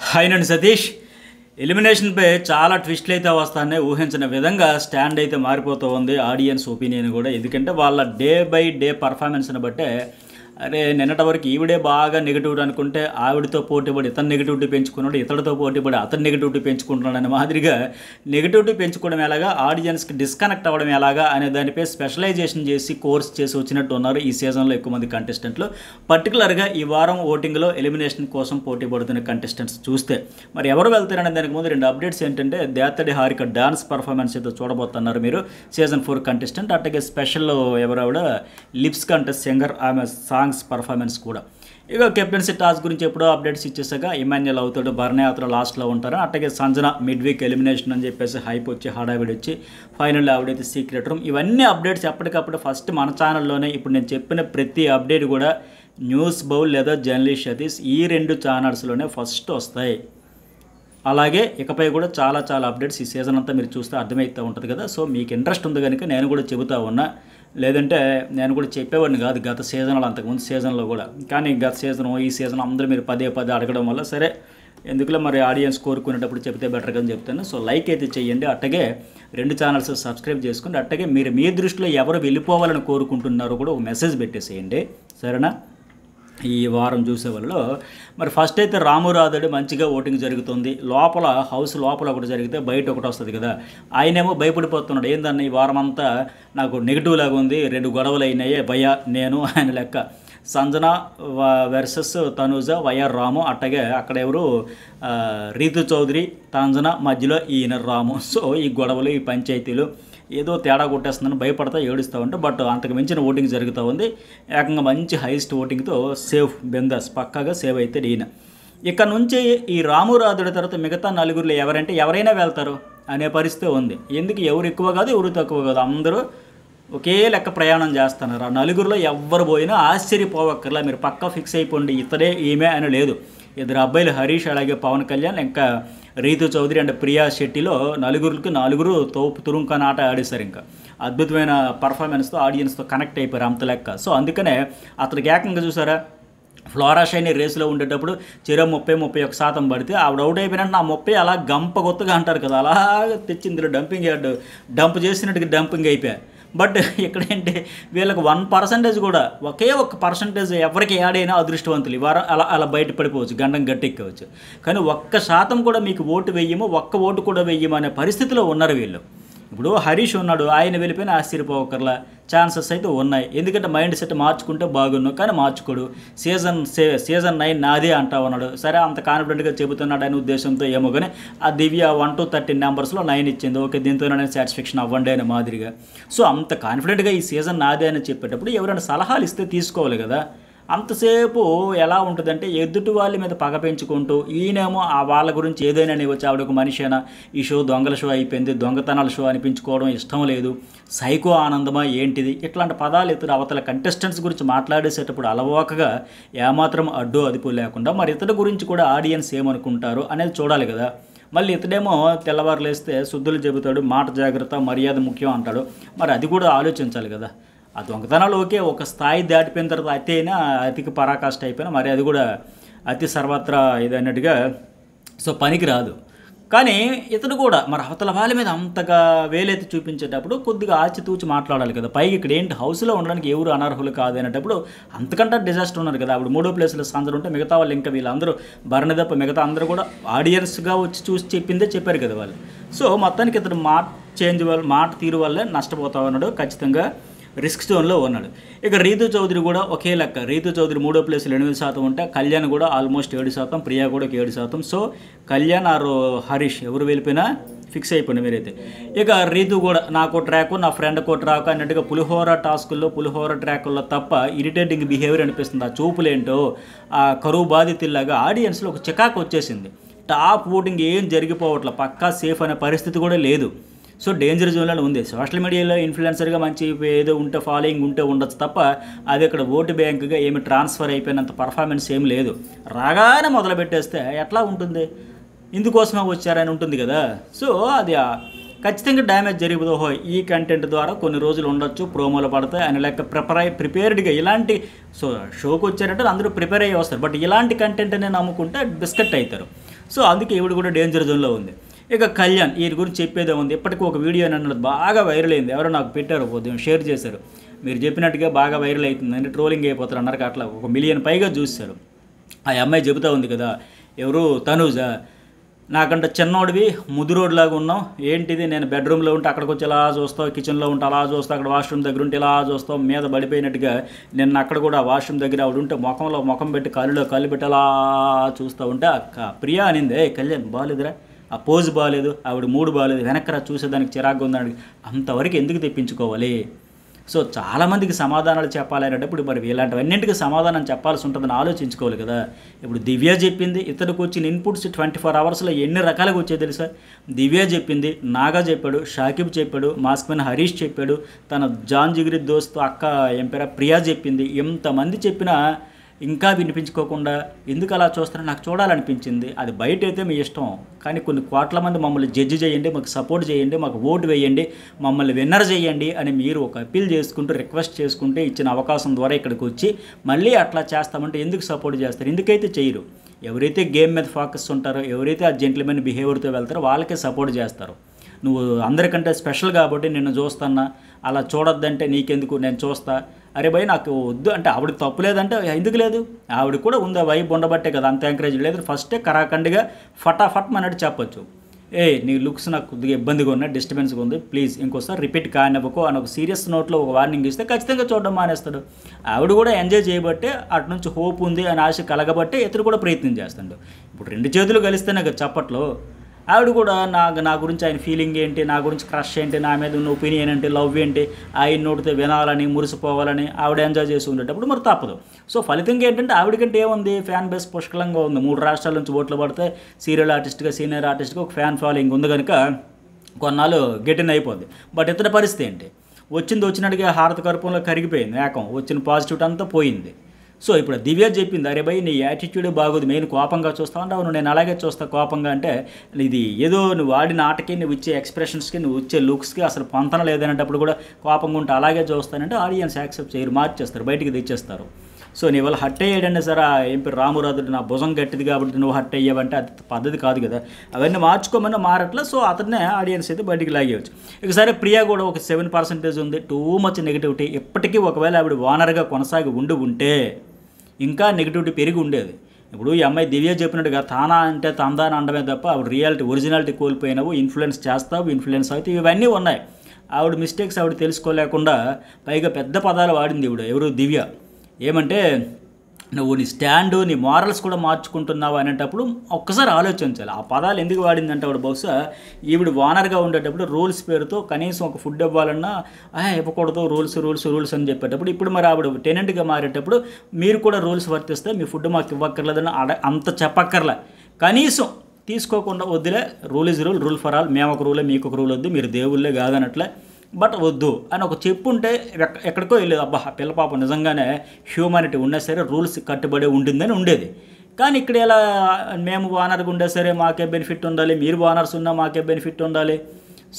Hi నండి సతీష్. ఎలిమినేషన్పై చాలా ట్విస్ట్లు అయితే వస్తాయని ఊహించిన విధంగా స్టాండ్ అయితే మారిపోతూ ఉంది ఆడియన్స్ ఒపీనియన్ కూడా. ఎందుకంటే వాళ్ళ డే బై డే పర్ఫార్మెన్స్ని బట్టే అరే నిన్నటి వరకు ఈవిడే బాగా నెగిటివ్ అనుకుంటే ఆవిడతో పోటీపడి ఇతను నెగిటివిటీ పెంచుకున్నాడు, ఇతడితో పోటీపడి అతను నెగిటివిటీ పెంచుకుంటున్నాడు అనే మాదిరిగా నెగిటివిటీ పెంచుకోవడం ఎలాగా, ఆడియన్స్కి డిస్కనెక్ట్ అవ్వడం ఎలాగా అనే దానిపై స్పెషలైజేషన్ చేసి కోర్స్ చేసి వచ్చినట్టు ఉన్నారు ఈ సీజన్లో ఎక్కువ మంది కంటెస్టెంట్లు. పర్టికులర్గా ఈ వారం ఓటింగ్లో ఎలిమినేషన్ కోసం పోటీ పడుతున్న కంటెస్టెంట్స్ చూస్తే మరి ఎవరు వెళ్తారనే దానికి ముందు రెండు అప్డేట్స్ ఏంటంటే దేత్తడి హారిక డాన్స్ పర్ఫార్మెన్స్ అయితే చూడబోతున్నారు మీరు సీజన్ 4 కంటెస్టెంట్. అట్లాగే స్పెషల్ ఎవరావిడ లిప్స్ కంటెస్ట్ సింగర్, ఆమె సాంగ్స్ పర్ఫార్మెన్స్ కూడా. ఇక కెప్టెన్సీ టాస్క్ గురించి ఎప్పుడో అప్డేట్స్ ఇచ్చేసాక ఇమాన్యుయల్ అవుతాడు, భరణయాత్ర లాస్ట్లో ఉంటారు. అట్లాగే సంజన మిడ్ వీక్ ఎలిమినేషన్ అని చెప్పేసి హైప్ వచ్చి హడావిడి వచ్చి ఫైనల్ ఆవిడైతే సీక్రెట్ రూమ్. ఇవన్నీ అప్డేట్స్ ఎప్పటికప్పుడు ఫస్ట్ మన ఛానల్లోనే ఇప్పుడు నేను చెప్పిన ప్రతి అప్డేట్ కూడా న్యూస్ బౌల్ లేదా జర్నలిస్ట్ సతీష్ ఈ రెండు ఛానల్స్లోనే ఫస్ట్ వస్తాయి. అలాగే ఇకపై కూడా చాలా అప్డేట్స్ ఈ సీజన్ అంతా మీరు చూస్తే అర్థమవుతూ ఉంటుంది కదా. సో మీకు ఇంట్రెస్ట్ ఉంది కనుక నేను కూడా చెబుతా ఉన్నా, లేదంటే నేను కూడా చెప్పేవాడిని కాదు గత సీజన్లో, అంతకుముందు సీజన్లో కూడా. కానీ గత సీజన్ ఈ సీజన్ అందరూ మీరు పదే అడగడం వల్ల సరే ఎందుకులో మరి ఆడియన్స్ కోరుకునేటప్పుడు చెప్తే బెటర్ కదా చెప్తాను. సో లైక్ అయితే చేయండి, అట్టగే రెండు ఛానల్స్ సబ్స్క్రైబ్ చేసుకోండి. అట్టగే మీరు మీ దృష్టిలో ఎవరు వెళ్ళిపోవాలని కోరుకుంటున్నారో కూడా ఒక మెసేజ్ పెట్టేసేయండి, సరేనా. ఈ వారం చూసే వాళ్ళలో మరి ఫస్ట్ అయితే రాము రాధుడు మంచిగా ఓటింగ్ జరుగుతుంది. లోపల హౌస్ లోపల ఒకటి జరిగితే బయట ఒకటి వస్తుంది కదా. ఆయనేమో భయపడిపోతున్నాడు, ఏందన్న ఈ వారం అంతా నాకు నెగిటివ్ లాగా ఉంది, 2 గొడవలు అయినాయే భయ నేను ఆయన లెక్క. సంజన వర్సెస్ తనూజ వైఆర్ రాము, అట్టగే అక్కడ ఎవరు రీతు చౌదరి తంజన మధ్యలో ఈయన రాము. సో ఈ గొడవలు ఈ పంచాయతీలు ఏదో తేడా కొట్టేస్తుందని భయపడతా ఏడుస్తూ ఉంటే బట్ అంతకు మించిన ఓటింగ్ జరుగుతూ ఉంది. ఏకంగా మంచి హైయెస్ట్ ఓటింగ్తో సేఫ్ బెందాస్ పక్కాగా సేవ్ అయితే ఈయన. ఇక్కడ నుంచి ఈ రాము రాధుడి తర్వాత మిగతా నలుగురిలో ఎవరంటే ఎవరైనా వెళ్తారు అనే పరిస్థితి ఉంది. ఎందుకు ఎవరు ఎక్కువ కాదు ఎవరు తక్కువ కాదు, అందరూ ఒకే లెక్క ప్రయాణం చేస్తున్నారు. ఆ నలుగురిలో ఎవరు పోయినా ఆశ్చర్యపోవక్కర్లా, మీరు పక్కా ఫిక్స్ అయిపోండి ఇతడే ఈమె అని లేదు. ఇద్దరు అబ్బాయిలు హరీష్ అలాగే పవన్ కళ్యాణ్ ఇంకా రీతు చౌదరి అండ్ ప్రియా శెట్టిలో నలుగురు తోపు తురుంకాన ఆట ఆడేశారు. ఇంకా అద్భుతమైన పర్ఫార్మెన్స్తో ఆడియన్స్తో కనెక్ట్ అయిపోయారు అంత లెక్క. సో అందుకనే అతనికి ఏకంగా చూసారా ఫ్లోరా షైనీ రేసులో ఉండేటప్పుడు 30-31% పడితే ఆవిడ అవుట్ అయిపోయినట్టు నా 30 అలా గంప కొత్తగా అంటారు కదా, అలా తెచ్చింది డంపింగ్ యార్డ్ డంప్ చేసినట్టుగా డంపింగ్ అయిపోయాయి. బట్ ఇక్కడేంటి వీళ్ళకి 1% కూడా ఒకే 1% ఎవరికి యాడ్ అయినా అదృష్టవంతులు ఈ వారం అలా బయటపడిపోవచ్చు, గండం గట్టెక్కవచ్చు. కానీ 1% కూడా మీకు ఓటు వెయ్యము, 1 ఓటు కూడా వెయ్యము అనే పరిస్థితిలో ఉన్నారు వీళ్ళు. ఇప్పుడు హరీష్ ఉన్నాడు, ఆయన వెళ్ళిపోయిన ఆశ్చర్యపోకర్లా ఛాన్సెస్ అయితే ఉన్నాయి. ఎందుకంటే మైండ్ సెట్ మార్చుకుంటే బాగున్నావు, కానీ మార్చుకోడు. సీజన్ 9 నాదే అంటా ఉన్నాడు. సరే అంత కాన్ఫిడెంట్గా చెబుతున్నాడు అనే ఉద్దేశంతో ఏమో, కానీ ఆ దివ్య 1 to 13 నెంబర్స్లో 9 ఇచ్చింది. ఓకే దీంతో నేను సాటిస్ఫాక్షన్ అవ్వండి అనే మాదిరిగా. సో అంత కాన్ఫిడెంట్గా ఈ సీజన్ నాదే అని చెప్పేటప్పుడు ఎవరైనా సలహాలు ఇస్తే తీసుకోవాలి కదా. అంతసేపు ఎలా ఉంటుందంటే ఎదుటి వాళ్ళ మీద పగ పెంచుకుంటూ ఈయనేమో ఆ వాళ్ళ గురించి ఏదైనా వచ్చి ఆవిడ ఒక మనిషేనా, ఈ షో దొంగల షో అయిపోయింది, దొంగతనాల షో అనిపించుకోవడం ఇష్టం లేదు, సైకో ఆనందమా ఏంటిది, ఇట్లాంటి పదాలు ఇతడు అవతల కంటెస్టెంట్స్ గురించి మాట్లాడేసేటప్పుడు అలవోకగా ఏమాత్రం అడ్డు అదుపు లేకుండా మరి ఇతడి గురించి కూడా ఆడియన్స్ ఏమనుకుంటారు అనేది చూడాలి కదా. మళ్ళీ ఇతడేమో తెల్లవారులేస్తే శుద్ధులు చెబుతాడు, మాట జాగ్రత్త మర్యాద ముఖ్యం అంటాడు. మరి అది కూడా ఆలోచించాలి కదా. ఆ దొంగతనాలు ఓకే ఒక స్థాయి దాటిపోయిన తర్వాత అతి అయినా అతికి పరాకాష్ట అయిపోయినా మరి అది కూడా అతి సర్వత్రా ఇది అన్నట్టుగా సో పనికి రాదు. కానీ ఇతడు కూడా మరి అవతల వాళ్ళ మీద అంతగా వేలెత్తి చూపించేటప్పుడు కొద్దిగా ఆచితూచి మాట్లాడాలి కదా. పైకి ఇక్కడ ఏంటి హౌస్లో ఉండడానికి ఎవరు అనర్హులు కాదు అనేటప్పుడు అంతకంటే డిజాస్టర్ ఉన్నారు కదా. అప్పుడు 3వ ప్లేస్లో సందరు ఉంటే మిగతా వాళ్ళు ఇంకా వీళ్ళందరూ భరణి తప్ప మిగతా అందరూ కూడా ఆడియన్స్గా వచ్చి చూసి చెప్పిందే చెప్పారు కదా వాళ్ళు. సో మొత్తానికి ఇతడు మాట తీరు వల్లే నష్టపోతా ఉన్నాడు, ఖచ్చితంగా రిస్క్ జోన్లో ఉన్నాడు. ఇక రీతు చౌదరి కూడా ఒకే లెక్క. రీతు చౌదరి 3వ ప్లేస్లో 8% ఉంటే కళ్యాణ్ కూడా ఆల్మోస్ట్ 7%, ప్రియా కూడా 7%. సో కళ్యాణ్ ఆరు హరీష్ ఎవరు వెళ్ళిపోయినా ఫిక్స్ అయిపోయింది మీరైతే. ఇక రీతు కూడా నాకు ట్రాక్ నా ఫ్రెండ్కో ట్రాక్ అన్నట్టుగా పులిహోర టాస్కుల్లో పులిహోర ట్రాకుల్లో తప్ప ఇరిటేటింగ్ బిహేవియర్ అనిపిస్తుంది. ఆ చూపులేంటో ఆ కరువు బాధితుల్లాగా ఆడియన్స్లో ఒక చికాకు వచ్చేసింది. టాప్ ఓటింగ్ ఏం జరిగిపోవట్ల, పక్కా సేఫ్ అనే పరిస్థితి కూడా లేదు. సో డేంజర్ జోన్లో ఉంది. సోషల్ మీడియాలో ఇన్ఫ్లుయెన్సర్గా మంచి ఏదో ఉంటే ఫాలోయింగ్ ఉంటే ఉండొచ్చు తప్ప అది ఇక్కడ ఓటు బ్యాంకుగా ఏమి ట్రాన్స్ఫర్ అయిపోయినంత పర్ఫార్మెన్స్ ఏం లేదు. రాగానే మొదలు పెట్టేస్తే ఎట్లా ఉంటుంది, ఇందుకోసమే వచ్చారని ఉంటుంది కదా. సో అది ఖచ్చితంగా డ్యామేజ్ జరిగిపోదు. ఓహో ఈ కంటెంట్ ద్వారా కొన్ని రోజులు ఉండొచ్చు, ప్రోమోలు పడతాయి అని లెక్క ప్రిపేర్డ్గా ఇలాంటి షోకి వచ్చారంటే అందరూ ప్రిపేర్ అయ్యి వస్తారు. బట్ ఇలాంటి కంటెంట్ని నమ్ముకుంటే బిస్కెట్ అవుతారు. సో అందుకే ఈవిడ కూడా డేంజర్ జోన్లో ఉంది. ఇక కళ్యాణ్ వీరి గురించి చెప్పేదే ఉంది. ఇప్పటికీ ఒక వీడియో అన్నది బాగా వైరల్ అయింది. ఎవరో నాకు పెట్టారు, ఉదయం షేర్ చేశారు. మీరు చెప్పినట్టుగా బాగా వైరల్ అవుతుంది అంటే ట్రోలింగ్ అయిపోతారు అన్నారు. అట్లా 1 మిలియన్ పైగా చూశారు. ఆ అమ్మాయి చెబుతూ ఉంది కదా, ఎవరు తనూజ, నాకంటే చిన్నోడివి ముదురోడ్లాగా ఉన్నావు ఏంటిది, నేను బెడ్రూమ్లో ఉంటే అక్కడికి వచ్చి ఇలా చూస్తావు, కిచెన్లో ఉంటే అలా చూస్తావు, అక్కడ వాష్రూమ్ దగ్గర ఉంటే ఇలా చూస్తావు, మీద పడిపోయినట్టుగా నిన్న అక్కడ కూడా వాష్రూమ్ దగ్గర ఆవిడ ఉంటే ముఖం పెట్టి కాళ్ళు పెట్టి అలా చూస్తూ ఉంటే అక్క ప్రియా అనింది, కళ్యాణ్ బాగాలేదురా, ఆ పోజ్ బాగాలేదు, ఆవిడ మూడు బాగాలేదు, వెనక్కరా చూసేదానికి చిరాగ్గా ఉందని. అంతవరకు ఎందుకు తెప్పించుకోవాలి? సో చాలామందికి సమాధానాలు చెప్పాలనేటప్పుడు మరి ఇలాంటివన్నింటికి సమాధానం చెప్పాల్సి ఉంటుందని ఆలోచించుకోవాలి కదా. ఇప్పుడు దివ్య చెప్పింది, ఇతడికి వచ్చిన ఇన్పుట్స్ 24 అవర్స్లో ఎన్ని రకాలుగా వచ్చాయి తెలుసా. దివ్య చెప్పింది, నాగా చెప్పాడు, షాకిబ్ చెప్పాడు, మాస్క్మెన్ హరీష్ చెప్పాడు, తన జాన్ జిగిరి దోస్తు అక్క ఏం పేరు ప్రియా చెప్పింది. ఎంతమంది చెప్పినా ఇంకా వినిపించుకోకుండా ఎందుకు అలా చూస్తారో నాకు చూడాలనిపించింది. అది బయట అయితే మీ ఇష్టం, కానీ కొన్ని కోట్ల మంది మమ్మల్ని జడ్జి చేయండి, మాకు సపోర్ట్ చేయండి, మాకు ఓటు వేయండి, మమ్మల్ని విన్నర్ చేయండి అని మీరు ఒక అప్పీల్ చేసుకుంటూ రిక్వెస్ట్ చేసుకుంటే ఇచ్చిన అవకాశం ద్వారా ఇక్కడికి వచ్చి మళ్ళీ అట్లా చేస్తామంటే ఎందుకు సపోర్ట్ చేస్తారు? ఎందుకైతే చేయరు. ఎవరైతే గేమ్ మీద ఫోకస్ ఉంటారో, ఎవరైతే ఆ జెంట్లమెన్ బిహేవియర్తో వెళ్తారో వాళ్ళకే సపోర్ట్ చేస్తారు. నువ్వు అందరికంటే స్పెషల్ కాబట్టి నిన్ను చూస్తున్నా, అలా చూడొద్దంటే నీకెందుకు, నేను చూస్తా, అరే భయ్ నాకు వద్దు అంటే ఆవిడకి తప్పు లేదంటే ఎందుకు లేదు, ఆవిడకి కూడా ఉంది వైబ్ ఉండబట్టే కదా అంత ఎంకరేజ్ లేదు. ఫస్టే కరాఖండిగా ఫటాఫట్ అన్నట్టు చెప్పొచ్చు, నీ లుక్స్ నాకు కొద్దిగా ఇబ్బందిగా ఉన్నాయి, డిస్టర్బెన్స్గా ఉంది, ప్లీజ్ ఇంకోసారి రిపీట్ కానివ్వకు అని ఒక సీరియస్ నోట్లో ఒక వార్నింగ్ ఇస్తే ఖచ్చితంగా చూడడం మానేస్తాడు. ఆవిడ కూడా ఎంజాయ్ చేయబట్టే అటు నుంచి హోప్ ఉంది అని ఆశ కలగబట్టే ఇతడు కూడా ప్రయత్నం చేస్తాడు. ఇప్పుడు 2 చేతులు కలిస్తేనే కదా చప్పట్లో. ఆవిడ కూడా నా గురించి ఆయన ఫీలింగ్ ఏంటి, నా గురించి క్రష్ ఏంటి, నా మీద ఉన్న ఒపీనియన్ ఏంటి, లవ్ ఏంటి, ఆయన నోటితో వినాలని మురిసిపోవాలని ఆవిడ ఎంజాయ్ చేసి ఉండేటప్పుడు మరి తప్పదు. సో ఫలితంగా ఏంటంటే ఆవిడకంటే ఏముంది, ఫ్యాన్ బేస్ పుష్కలంగా ఉంది. 3 రాష్ట్రాల నుంచి ఓట్లు పడితే సీరియల్ ఆర్టిస్ట్గా, సీనియర్ ఆర్టిస్ట్గా ఒక ఫ్యాన్ ఫాలోయింగ్ ఉంది కనుక కొన్నాళ్ళు గెటిన్ అయిపోద్ది. బట్ ఇతర పరిస్థితి ఏంటి, వచ్చినట్టుగా హారత కర్పూరంలో కరిగిపోయింది ఏకం, వచ్చిన పాజిటివిటీ అంతా పోయింది. సో ఇప్పుడు దివ్య చెప్పింది, అరే భయ్ నీ యాటిట్యూడ్ బాగోదు, మెయిన్ కోపంగా చూస్తావు అంటే అవును నేను అలాగే చూస్తా కోపంగా, అంటే ఇది ఏదో నువ్వు ఆడిన ఆటకి, నువ్వు ఇచ్చే ఎక్స్ప్రెషన్స్కి, నువ్వు ఇచ్చే లుక్స్కి అసలు పొంతన లేదనేటప్పుడు కూడా కోపంగా ఉంటే అలాగే చూస్తానంటే ఆడియన్స్ యాక్సెప్ట్ చేయరు, మార్చేస్తారు, బయటికి తెచ్చేస్తారు. సో నీ వల్ల హట్ అయ్యాడండి సార్, ఏం పేరు రామురాదుడు, నా భుజం గట్టిది కాబట్టి నువ్వు హట్ అయ్యావంటే అది పద్ధతి కాదు కదా, అవన్నీ మార్చుకోమని మారట్లా. సో అతన్నే ఆడియన్స్ అయితే బయటికి లాగేయచ్చు. ఇక సరే ప్రియా కూడా ఒక 7% ఉంది, టూ మచ్ నెగిటివిటీ. ఇప్పటికీ ఒకవేళ ఆవిడ ఓనర్గా కొనసాగి ఉంటే ఇంకా నెగిటివిటీ పెరిగి ఉండేది. ఇప్పుడు ఈ అమ్మాయి దివ్య చెప్పినట్టుగా తానా అంటే తందాన అనడమే తప్ప ఆవిడ రియాలిటీ ఒరిజినాలిటీ కోల్పోయినావు, ఇన్ఫ్లుయెన్స్ చేస్తావు, ఇన్ఫ్లుయెన్స్ అవుతావు, ఇవన్నీ ఉన్నాయి. ఆవిడ మిస్టేక్స్ ఆవిడ తెలుసుకోలేకుండా పైగా పెద్ద పదాలు వాడింది ఈవిడ, ఎవరు దివ్య. ఏమంటే నువ్వు నీ స్టాండు, నీ మారల్స్ కూడా మార్చుకుంటున్నావు అనేటప్పుడు ఒక్కసారి ఆలోచించాలి. ఆ పదాలు ఎందుకు వాడిందంటే ఆవిడ బహుశా ఈవిడ ఓనర్గా ఉండేటప్పుడు రూల్స్ పేరుతో కనీసం ఒక ఫుడ్ ఇవ్వాలన్నా ఇవ్వకూడదు, రూల్స్ అని చెప్పేటప్పుడు, ఇప్పుడు మరి ఆవిడ టెనెంట్గా మారేటప్పుడు మీరు కూడా రూల్స్ వర్తిస్తే మీ ఫుడ్ మాకు ఇవ్వక్కర్లేదని అంత చెప్పక్కర్లే, కనీసం తీసుకోకుండా వద్దులే, rule is rule for all, మేము ఒక రూలే మీకు ఒక రూల్ వద్దు, మీరు దేవుళ్ళే కాదనట్లే, బట్ వద్దు అని ఒక చెప్పుంటే ఎక్కడికో వెళ్ళేది. అబ్బా పిల్ల పాప నిజంగానే హ్యూమానిటీ ఉన్నా సరే రూల్స్ కట్టుబడి ఉంటుందని ఉండేది. కానీ ఇక్కడ ఎలా, మేము ఓనర్గా ఉండే సరే మాకే బెనిఫిట్ ఉండాలి, మీరు ఓనర్స్ ఉన్నా మాకే బెనిఫిట్ ఉండాలి.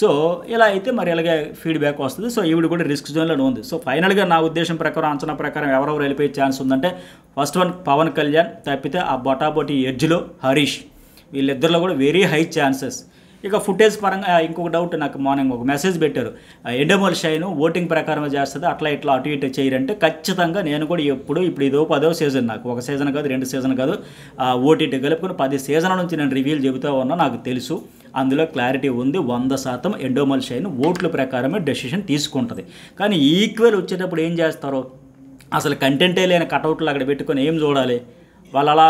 సో ఇలా అయితే మరి ఇలాగే ఫీడ్బ్యాక్ వస్తుంది. సో ఈవిడ కూడా రిస్క్ జోన్లో ఉంది. సో ఫైనల్గా నా ఉద్దేశం ప్రకారం, అంచనా ప్రకారం ఎవరెవరు వెళ్ళిపోయే ఛాన్స్ ఉందంటే ఫస్ట్ వన్ పవన్ కళ్యాణ్, తప్పితే ఆ బొటాబొటి ఎడ్జ్లో హరీష్, వీళ్ళిద్దరిలో కూడా వెరీ హై ఛాన్సెస్. ఇక ఫుటేజ్ పరంగా ఇంకొక డౌట్, నాకు మార్నింగ్ ఒక మెసేజ్ పెట్టారు, ఎండోమల్ షైన్ ఓటింగ్ ప్రకారమే చేస్తుంది, అట్లా ఇట్లా అటు ఇటు చేయరంటే ఖచ్చితంగా నేను కూడా ఇప్పుడు ఇదో 10వ సీజన్, నాకు ఒక సీజన్ కాదు 2 సీజన్ కాదు, ఓటీటీ కలుపుకొని 10 సీజన్ల నుంచి నేను రివ్యూలు చెబుతూ ఉన్నా, నాకు తెలుసు అందులో క్లారిటీ ఉంది. 100% ఎండోమల్ షైన్ ఓట్ల ప్రకారమే డెసిషన్ తీసుకుంటుంది. కానీ ఈక్వల్ వచ్చేటప్పుడు ఏం చేస్తారో, అసలు కంటెంటే లేని కటౌట్లు అక్కడ పెట్టుకొని ఏం చూడాలి, వాళ్ళు అలా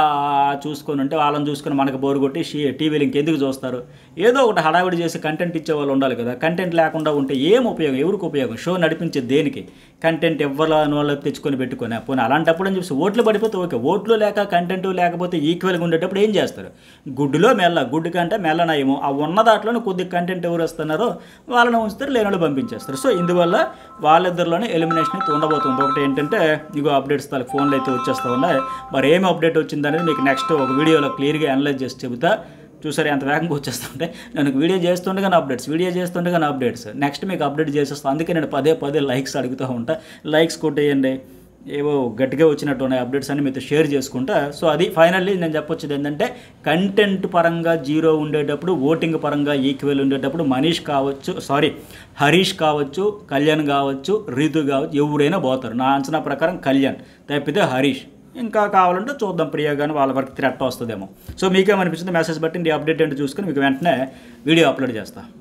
చూసుకొని ఉంటే వాళ్ళని చూసుకొని మనకు బోరు కొట్టి టీవీలు ఇంకెందుకు చూస్తారు? ఏదో ఒకటి హడావిడి చేసి కంటెంట్ ఇచ్చే వాళ్ళు ఉండాలి కదా. కంటెంట్ లేకుండా ఉంటే ఏం ఉపయోగం, ఎవరికి ఉపయోగం? షో నడిపించే దేనికి? కంటెంట్ ఎవ్వరని వాళ్ళు తెచ్చుకొని పెట్టుకొని పోనీ అలాంటప్పుడు అని చెప్పి ఓట్లు పడిపోతే ఓకే, ఓట్లు లేక కంటెంట్ లేకపోతే ఈక్వల్గా ఉండేటప్పుడు ఏం చేస్తారు? గుడ్డులో గుడ్డు కంటే మెల్లనయము, ఆ ఉన్న దాంట్లోనే కొద్దిగా కంటెంట్ ఎవరు వస్తున్నారో వాళ్ళని ఉంచుతారు, లేని వాళ్ళు పంపించేస్తారు. సో ఇందువల్ల వాళ్ళిద్దరిలోనే ఎలిమినేషన్ అయితే ఉండబోతుంది. ఒకటి ఏంటంటే ఇగో అప్డేట్స్ వాళ్ళకి ఫోన్లో అయితే వచ్చేస్తూ ఉన్నాయి. మరి ఏమి అప్డేట్ వచ్చిందనేది మీకు నెక్స్ట్ ఒక వీడియోలో క్లియర్గా అనలైజ్ చేసి చెబుతా. చూసారు ఎంత వేగంగా వచ్చేస్తుంటే, నేను వీడియో చేస్తుండగానే అప్డేట్స్ నెక్స్ట్ మీకు అప్డేట్ చేసేస్తాను. అందుకే నేను పదే లైక్స్ అడుగుతూ ఉంటా. లైక్స్ కొట్టేయండి, ఏవో గట్టిగా వచ్చినట్టు ఉన్నాయి అప్డేట్స్ అన్ని మీతో షేర్ చేసుకుంటా. సో అది ఫైనల్లీ నేను చెప్పొచ్చేది ఏంటంటే, కంటెంట్ పరంగా జీరో ఉండేటప్పుడు, ఓటింగ్ పరంగా ఈక్వల్ ఉండేటప్పుడు హరీష్ కావచ్చు, కళ్యాణ్ కావచ్చు, రీతు కావచ్చు, ఎవరైనా పోతారు. నా అంచనా ప్రకారం కళ్యాణ్ తప్పితే హరీష్. ఇంకా కావాలంటే చూద్దాం, ప్రియా కానీ వాళ్ళ వరకు థ్రెట్ వస్తుందేమో. సో మీకేమనిపించింది మెసేజ్ బట్టి అప్డేట్ ఏంటో చూసుకుని మీకు వెంటనే వీడియో అప్లోడ్ చేస్తాను.